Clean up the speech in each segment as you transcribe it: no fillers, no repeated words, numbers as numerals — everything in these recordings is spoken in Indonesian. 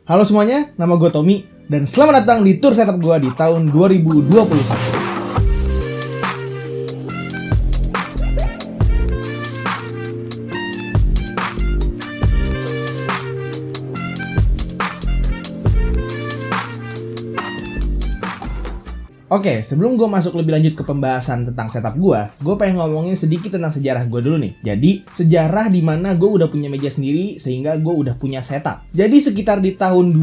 Halo semuanya, nama gue Tommy dan selamat datang di tour setup gue di tahun 2021. Oke, sebelum gue masuk lebih lanjut ke pembahasan tentang setup gue pengen ngomongin sedikit tentang sejarah gue dulu nih. Jadi, sejarah dimana gue udah punya meja sendiri sehingga gue udah punya setup. Jadi, sekitar di tahun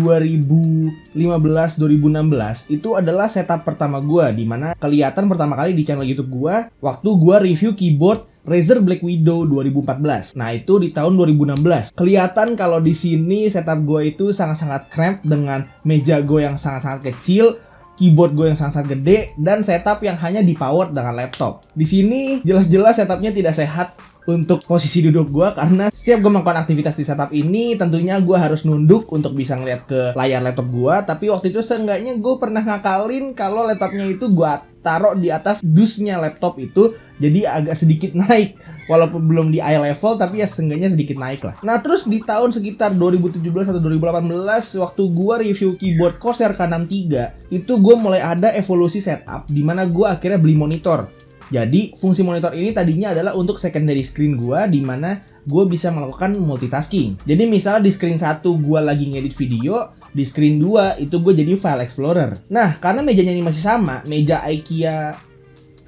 2015-2016 itu adalah setup pertama gue, dimana kelihatan pertama kali di channel YouTube gue waktu gue review keyboard Razer Black Widow 2014. Nah, itu di tahun 2016. Kelihatan kalau di sini setup gue itu sangat-sangat cramped dengan meja gue yang sangat-sangat kecil, keyboard gue yang sangat gede, dan setup yang hanya dipower dengan laptop. Di sini jelas-jelas setupnya tidak sehat untuk posisi duduk gue, karena setiap gue melakukan aktivitas di setup ini tentunya gue harus nunduk untuk bisa ngeliat ke layar laptop gue. Tapi waktu itu seenggaknya gue pernah ngakalin kalau laptopnya itu gue taruh di atas dusnya laptop itu, jadi agak sedikit naik. Walaupun belum di eye level, tapi ya seenggaknya sedikit naik lah. Nah, terus di tahun sekitar 2017 atau 2018, waktu gue review keyboard Corsair K63, itu gue mulai ada evolusi setup, dimana gue akhirnya beli monitor. Jadi, fungsi monitor ini tadinya adalah untuk secondary screen gue, dimana gue bisa melakukan multitasking. Jadi, misalnya di screen 1 gue lagi ngedit video, di screen 2 itu gue jadi file explorer. Nah, karena mejanya ini masih sama, meja IKEA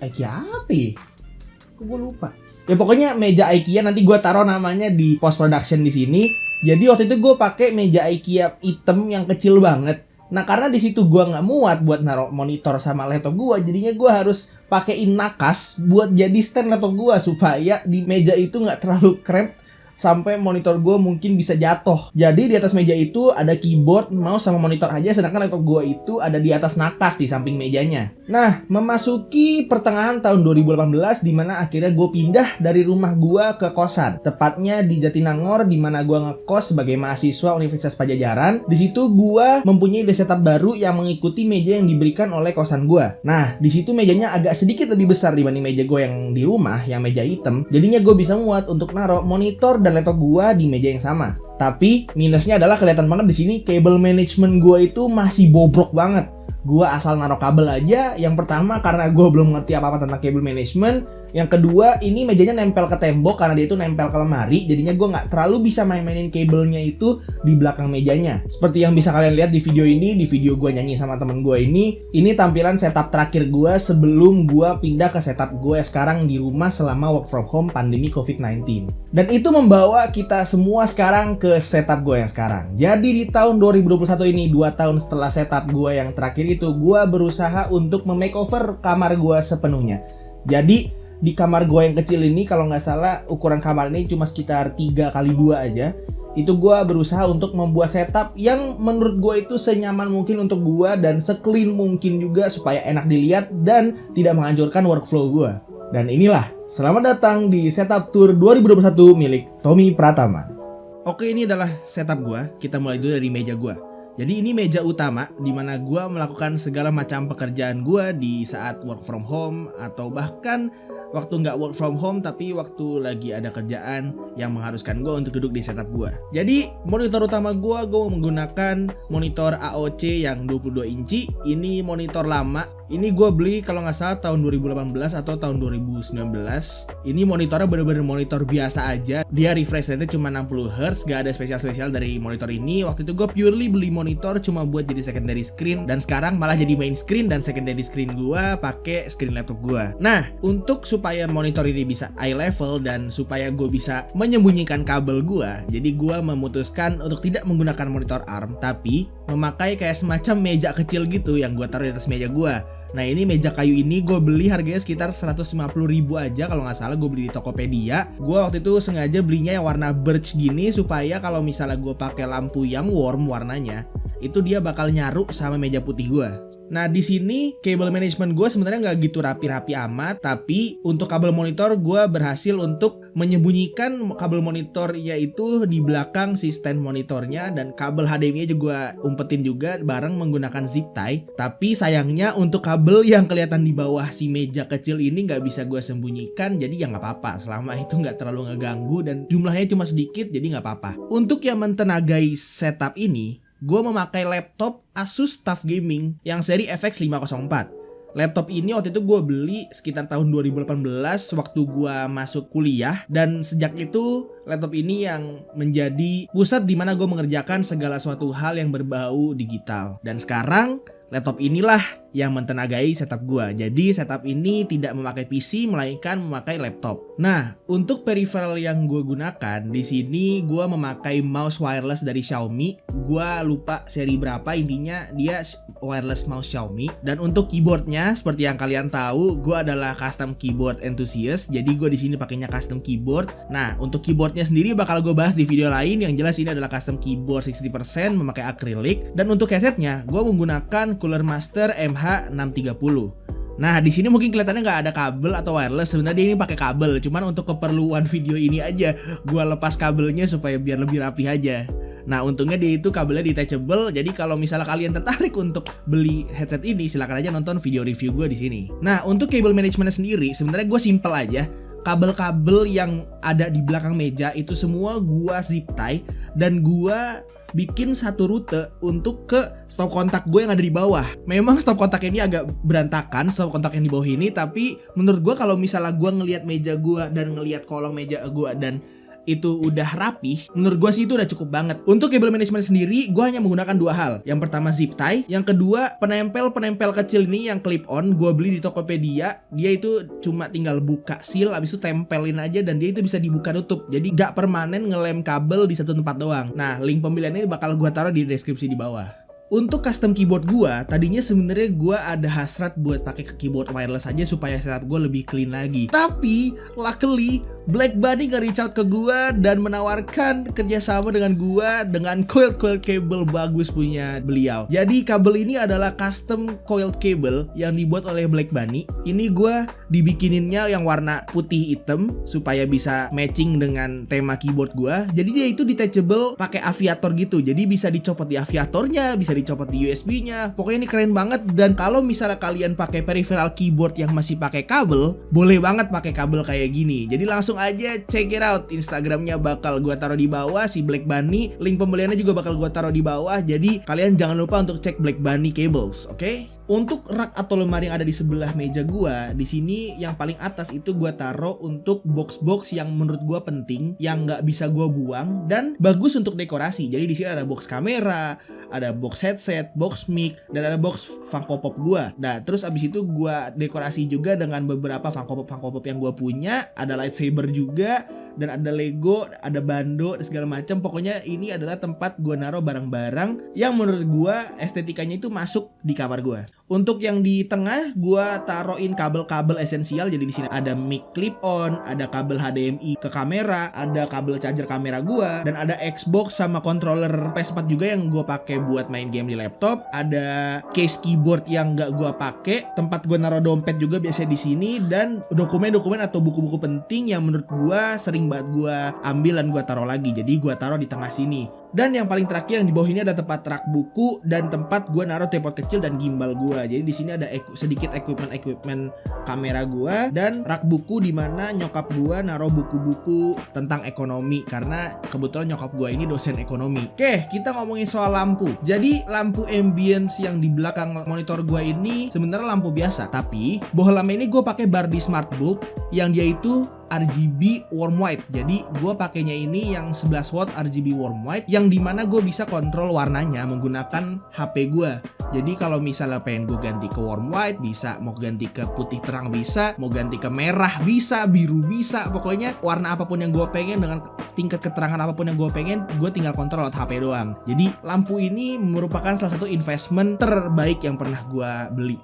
apa ya? Gue lupa. Ya pokoknya meja IKEA, nanti gue taruh namanya di post production di sini. Jadi waktu itu gue pakai meja IKEA hitam yang kecil banget. Nah, karena di situ gue nggak muat buat naruh monitor sama laptop gue, jadinya gue harus pakein nakas buat jadi stand laptop gue supaya di meja itu nggak terlalu cramped sampai monitor gue mungkin bisa jatuh. Jadi di atas meja itu ada keyboard, mouse, sama monitor aja, sedangkan laptop gue itu ada di atas nakas di samping mejanya. Nah, memasuki pertengahan tahun 2018, dimana akhirnya gue pindah dari rumah gue ke kosan. Tepatnya di Jatinangor, dimana gue ngekos sebagai mahasiswa Universitas Padjadjaran. Di situ gue mempunyai setup baru yang mengikuti meja yang diberikan oleh kosan gue. Nah, di situ mejanya agak sedikit lebih besar dibanding meja gue yang di rumah, yang meja hitam. Jadinya gue bisa muat untuk naruh monitor dan laptop gua di meja yang sama. Tapi minusnya adalah kelihatan banget di sini kabel management gua itu masih bobrok banget. Gua asal naruh kabel aja. Yang pertama karena gua belum ngerti apa-apa tentang kabel management. Yang kedua, ini mejanya nempel ke tembok karena dia itu nempel ke lemari. Jadinya gue nggak terlalu bisa main-mainin kabelnya itu di belakang mejanya. Seperti yang bisa kalian lihat di video ini, di video gue nyanyi sama temen gue ini tampilan setup terakhir gue sebelum gue pindah ke setup gue sekarang di rumah selama work from home pandemi COVID-19. Dan itu membawa kita semua sekarang ke setup gue yang sekarang. Jadi di tahun 2021 ini, 2 tahun setelah setup gue yang terakhir itu, gue berusaha untuk memakeover kamar gue sepenuhnya. Jadi di kamar gue yang kecil ini, kalau nggak salah ukuran kamar ini cuma sekitar 3x2 aja. Itu gue berusaha untuk membuat setup yang menurut gue itu senyaman mungkin untuk gue dan seclean mungkin juga supaya enak dilihat dan tidak menghancurkan workflow gue. Dan inilah, selamat datang di setup tour 2021 milik Tommy Pratama. Oke, ini adalah setup gue. Kita mulai dulu dari meja gue. Jadi ini meja utama di mana gue melakukan segala macam pekerjaan gue di saat work from home, atau bahkan waktu nggak work from home tapi waktu lagi ada kerjaan yang mengharuskan gue untuk duduk di setup gue. Jadi monitor utama gue menggunakan monitor AOC yang 22 inci. Ini monitor lama. Ini gue beli kalau nggak salah tahun 2018 atau tahun 2019. Ini monitornya bener-bener monitor biasa aja. Dia refresh rate-nya cuma 60Hz, gak ada spesial-spesial dari monitor ini. Waktu itu gue purely beli monitor cuma buat jadi secondary screen, dan sekarang malah jadi main screen dan secondary screen gue pakai screen laptop gue. Nah, untuk supaya monitor ini bisa eye level dan supaya gue bisa menyembunyikan kabel gue, jadi gue memutuskan untuk tidak menggunakan monitor ARM, tapi memakai kayak semacam meja kecil gitu yang gue taruh di atas meja gue. Nah, ini meja kayu ini gue beli harganya sekitar 150.000 aja kalau nggak salah. Gue beli di Tokopedia. Gue waktu itu sengaja belinya yang warna birch gini supaya kalau misalnya gue pakai lampu yang warm warnanya, itu dia bakal nyaru sama meja putih gue. Nah, di sini kabel management gue sebenarnya nggak gitu rapi-rapi amat, tapi untuk kabel monitor gue berhasil untuk menyembunyikan kabel monitor yaitu di belakang si stand monitornya, dan kabel HDMI-nya juga umpetin juga bareng menggunakan zip tie. Tapi sayangnya untuk kabel yang kelihatan di bawah si meja kecil ini nggak bisa gue sembunyikan, jadi ya nggak apa-apa selama itu nggak terlalu ngeganggu dan jumlahnya cuma sedikit, jadi nggak apa-apa. Untuk yang mentenagai setup ini, gue memakai laptop Asus TUF Gaming yang seri FX 504. Laptop ini waktu itu gue beli sekitar tahun 2018 waktu gue masuk kuliah, dan sejak itu laptop ini yang menjadi pusat di mana gue mengerjakan segala suatu hal yang berbau digital. Dan sekarang laptop inilah yang mentenagai setup gua. Jadi setup ini tidak memakai PC melainkan memakai laptop. Nah, untuk peripheral yang gua gunakan di sini gua memakai mouse wireless dari Xiaomi. Gua lupa seri berapa, intinya dia wireless mouse Xiaomi. Dan untuk keyboardnya seperti yang kalian tahu, gua adalah custom keyboard enthusiast. Jadi gua di sini pakainya custom keyboard. Nah, untuk keyboardnya sendiri bakal gua bahas di video lain. Yang jelas ini adalah custom keyboard 60% memakai acrylic. Dan untuk headsetnya gua menggunakan Cooler Master MH630. Nah, di sini mungkin kelihatannya nggak ada kabel atau wireless. Sebenarnya ini pakai kabel. Cuman untuk keperluan video ini aja, gua lepas kabelnya supaya biar lebih rapi aja. Nah, untungnya dia itu kabelnya detachable. Jadi kalau misalnya kalian tertarik untuk beli headset ini, silakan aja nonton video review gue di sini. Nah, untuk cable management sendiri, sebenarnya gue simple aja. Kabel-kabel yang ada di belakang meja itu semua gua zip tie, dan gua bikin satu rute untuk ke stop kontak gue yang ada di bawah. Memang stop kontak ini agak berantakan, stop kontak yang di bawah ini, tapi menurut gue kalau misalnya gue ngelihat meja gue dan ngelihat kolong meja gue dan itu udah rapih, menurut gue sih itu udah cukup banget. Untuk cable management sendiri, gue hanya menggunakan dua hal. Yang pertama zip tie, yang kedua penempel kecil ini yang clip on. Gue beli di Tokopedia, dia itu cuma tinggal buka seal, abis itu tempelin aja dan dia itu bisa dibuka tutup. Jadi nggak permanen ngelem kabel di satu tempat doang. Nah, link pembeliannya bakal gue taruh di deskripsi di bawah. Untuk custom keyboard gua, tadinya sebenarnya gua ada hasrat buat pakai keyboard wireless aja supaya setup gua lebih clean lagi. Tapi luckily Black Bunny nge-reach out ke gua dan menawarkan kerjasama dengan gua dengan coiled cable bagus punya beliau. Jadi kabel ini adalah custom coiled cable yang dibuat oleh Black Bunny. Ini gua dibikininnya yang warna putih hitam supaya bisa matching dengan tema keyboard gua. Jadi dia itu detachable pakai aviator gitu. Jadi bisa dicopot di aviatornya, bisa dicopot di USB-nya. Pokoknya ini keren banget. Dan kalau misalnya kalian pakai peripheral keyboard yang masih pakai kabel, boleh banget pakai kabel kayak gini. Jadi langsung aja check it out. Instagramnya bakal gua taruh di bawah, si Black Bunny. Link pembeliannya juga bakal gua taruh di bawah. Jadi kalian jangan lupa untuk cek Black Bunny Cables, oke? Untuk rak atau lemari yang ada di sebelah meja gua, di sini yang paling atas itu gua taruh untuk box-box yang menurut gua penting, yang nggak bisa gua buang dan bagus untuk dekorasi. Jadi di sini ada box kamera, ada box headset, box mic, dan ada box Funko Pop gua. Nah, terus abis itu gua dekorasi juga dengan beberapa Funko Pop yang gua punya. Ada lightsaber juga, dan ada Lego, ada bando, dan segala macam. Pokoknya ini adalah tempat gua naruh barang-barang yang menurut gua estetikanya itu masuk di kamar gua. Untuk yang di tengah gua taruhin kabel-kabel esensial. Jadi di sini ada mic clip on, ada kabel HDMI ke kamera, ada kabel charger kamera gua, dan ada Xbox sama controller PS4 juga yang gua pakai buat main game di laptop. Ada case keyboard yang nggak gua pakai, tempat gua naruh dompet juga biasanya di sini, dan dokumen-dokumen atau buku-buku penting yang menurut gua sering banget gua ambil dan gua taruh lagi. Jadi gua taruh di tengah sini. Dan yang paling terakhir yang di bawah ini ada tempat rak buku dan tempat gue naruh tripod kecil dan gimbal gue. Jadi di sini ada sedikit equipment kamera gue dan rak buku di mana nyokap gue naruh buku-buku tentang ekonomi karena kebetulan nyokap gue ini dosen ekonomi. Oke, kita ngomongin soal lampu. Jadi lampu ambience yang di belakang monitor gue ini sebenarnya lampu biasa, tapi bohlam ini gue pakai Bardi Smart Bulb yang dia itu RGB warm white. Jadi gue pakainya ini yang 11 watt RGB warm white yang dimana gue bisa kontrol warnanya menggunakan HP gue. Jadi kalau misalnya pengen gue ganti ke warm white bisa, mau ganti ke putih terang bisa, mau ganti ke merah bisa, biru bisa. Pokoknya warna apapun yang gue pengen dengan tingkat keterangan apapun yang gue pengen, gue tinggal kontrol lewat HP doang. Jadi lampu ini merupakan salah satu investment terbaik yang pernah gue beli.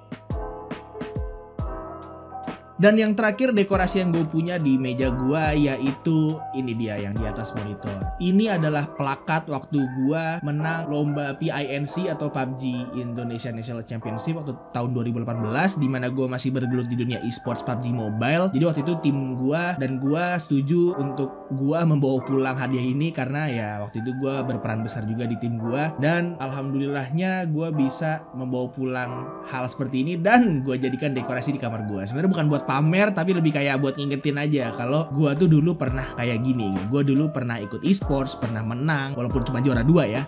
Dan yang terakhir dekorasi yang gue punya di meja gue yaitu ini dia yang di atas monitor. Ini adalah plakat waktu gue menang lomba PINC atau PUBG Indonesia National Championship waktu tahun 2018, di mana gue masih bergelut di dunia e-sports PUBG Mobile. Jadi waktu itu tim gue dan gue setuju untuk gue membawa pulang hadiah ini karena ya waktu itu gue berperan besar juga di tim gue, dan alhamdulillahnya gue bisa membawa pulang hal seperti ini dan gue jadikan dekorasi di kamar gue. Sebenarnya bukan buat pamer tapi lebih kayak buat ngingetin aja kalau gua tuh dulu pernah kayak gini. Gua dulu pernah ikut e-sports, pernah menang walaupun cuma juara 2 ya.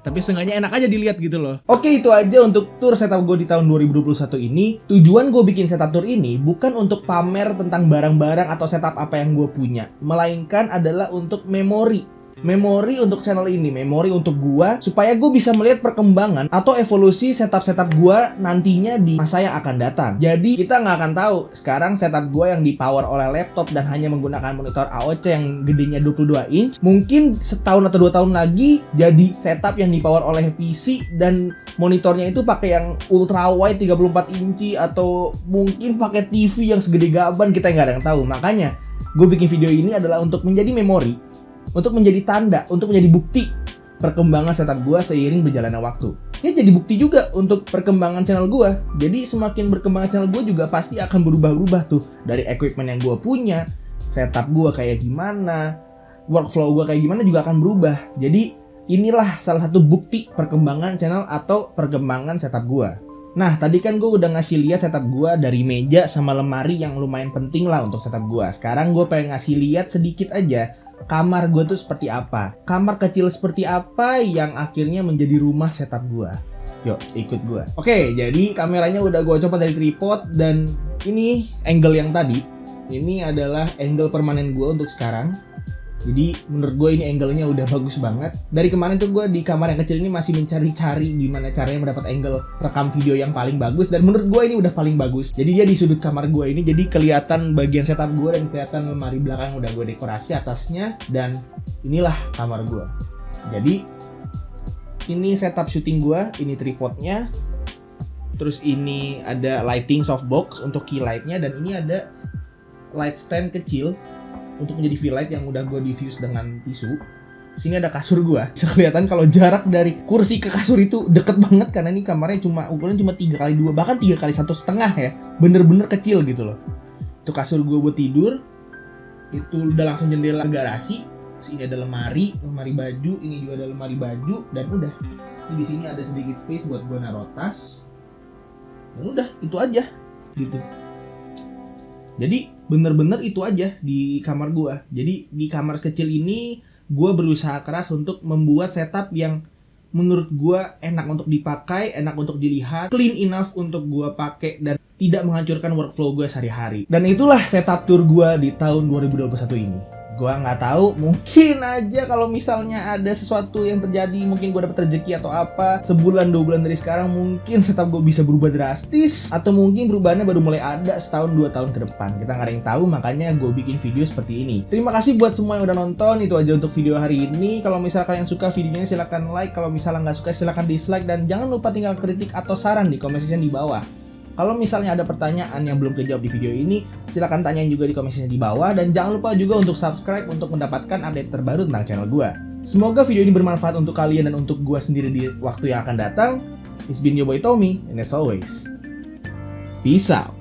Tapi seenggaknya enak aja dilihat gitu loh. Oke, itu aja untuk tour setup gue di tahun 2021 ini. Tujuan gue bikin setup tour ini bukan untuk pamer tentang barang-barang atau setup apa yang gue punya, melainkan adalah untuk memori untuk channel ini, memori untuk gua, supaya gue bisa melihat perkembangan atau evolusi setup-setup gua nantinya di masa yang akan datang. Jadi kita nggak akan tahu sekarang setup gua yang dipower oleh laptop dan hanya menggunakan monitor AOC yang gedenya 22 inch, mungkin setahun atau 2 tahun lagi jadi setup yang dipower oleh PC dan monitornya itu pakai yang ultra wide 34 inci atau mungkin pakai TV yang segede gaban, kita nggak ada yang tahu. Makanya gue bikin video ini adalah untuk menjadi memori, untuk menjadi tanda, untuk menjadi bukti perkembangan setup gue seiring berjalannya waktu. Ya jadi bukti juga untuk perkembangan channel gue. Jadi semakin berkembang channel gue juga pasti akan berubah-ubah tuh. Dari equipment yang gue punya, setup gue kayak gimana, workflow gue kayak gimana juga akan berubah. Jadi inilah salah satu bukti perkembangan channel atau perkembangan setup gue. Nah, tadi kan gue udah ngasih lihat setup gue dari meja sama lemari yang lumayan penting lah untuk setup gue. Sekarang gue pengen ngasih lihat sedikit aja kamar gue tuh seperti apa. Kamar kecil seperti apa yang akhirnya menjadi rumah setup gue. Yuk, ikut gue. Oke, jadi kameranya udah gue copot dari tripod. Dan ini angle yang tadi, ini adalah angle permanen gue untuk sekarang. Jadi menurut gue ini angle-nya udah bagus banget. Dari kemarin tuh gue di kamar yang kecil ini masih mencari-cari gimana caranya mendapat angle rekam video yang paling bagus. Dan menurut gue ini udah paling bagus. Jadi dia di sudut kamar gue ini, jadi kelihatan bagian setup gue dan kelihatan lemari belakang yang udah gue dekorasi atasnya. Dan inilah kamar gue. Jadi ini setup syuting gue, ini tripodnya. Terus ini ada lighting softbox untuk key lightnya. Dan ini ada light stand kecil untuk menjadi V light yang udah gue diffuse dengan tisu. Sini ada kasur gue. Bisa kelihatan kalau jarak dari kursi ke kasur itu deket banget karena ini kamarnya ukuran cuma 3x2, bahkan 3x1,5 ya. Bener-bener kecil gitu loh. Itu kasur gue buat tidur. Itu udah langsung jendela garasi. Sini ada lemari baju, ini juga ada lemari baju dan udah. Ini di sini ada sedikit space buat gue naruh tas. Dan udah, itu aja gitu. Jadi bener-bener itu aja di kamar gue. Jadi di kamar kecil ini gue berusaha keras untuk membuat setup yang menurut gue enak untuk dipakai, enak untuk dilihat, clean enough untuk gue pakai dan tidak menghancurkan workflow gue sehari-hari. Dan itulah setup tour gue di tahun 2021 ini. Gue nggak tahu, mungkin aja kalau misalnya ada sesuatu yang terjadi, mungkin gue dapet rezeki atau apa, sebulan 2 bulan dari sekarang mungkin setup gue bisa berubah drastis, atau mungkin perubahannya baru mulai ada setahun 2 tahun ke depan. Kita nggak ada yang tahu, makanya gue bikin video seperti ini. Terima kasih buat semua yang udah nonton. Itu aja untuk video hari ini. Kalau misalnya kalian suka videonya silahkan like, kalau misalnya nggak suka silahkan dislike, dan jangan lupa tinggal kritik atau saran di comment section di bawah. Kalau misalnya ada pertanyaan yang belum kejawab di video ini, silakan tanyain juga di komen section di bawah. Dan jangan lupa juga untuk subscribe untuk mendapatkan update terbaru tentang channel gue. Semoga video ini bermanfaat untuk kalian dan untuk gue sendiri di waktu yang akan datang. It's been your boy Tommy, and as always, peace out.